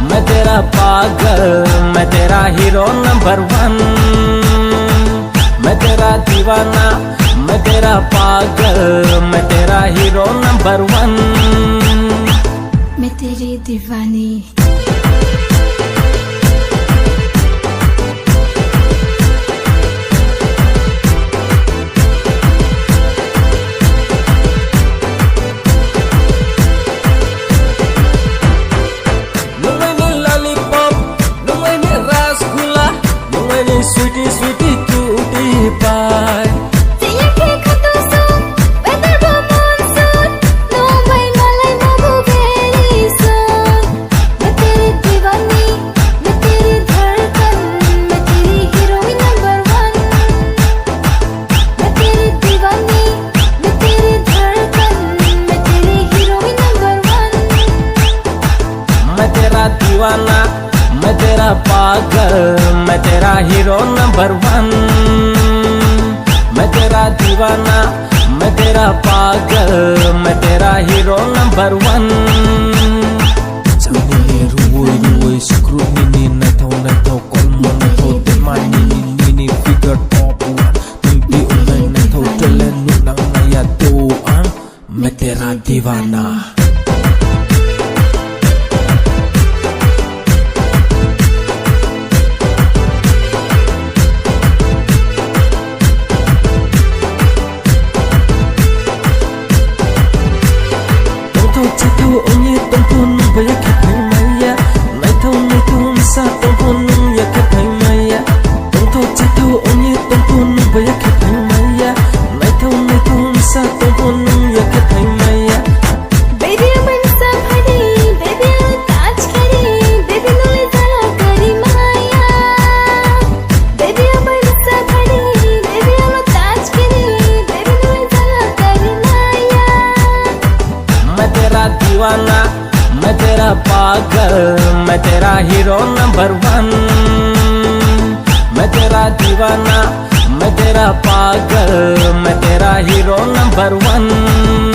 मैं तेरा पागल, मैं तेरा हीरो नंबर 1। मैं तेरा दीवाना, मैं तेरा पागल, मैं तेरा हीरो नंबर 1। मैं तेरी दीवानी। Sweetie, sweetie, cutie pie. मैं तेरा दीवाना, मैं तेरा पागल, मैं तेरा हीरो नंबर 1। मैं तेरा दीवाना, मैं तेरा पागल, मैं तेरा hero number 1। Samini ruwoy ruwoy screw mini nato kolmo nato temani mini figure top 1 Tumpi unay nato telen nunang nayatuan मैं तेरा दीवाना। मैं तेरा पागल, मैं तेरा हीरो नंबर 1। मैं तेरा दीवाना, मैं तेरा पागल, मैं तेरा हीरो नंबर 1।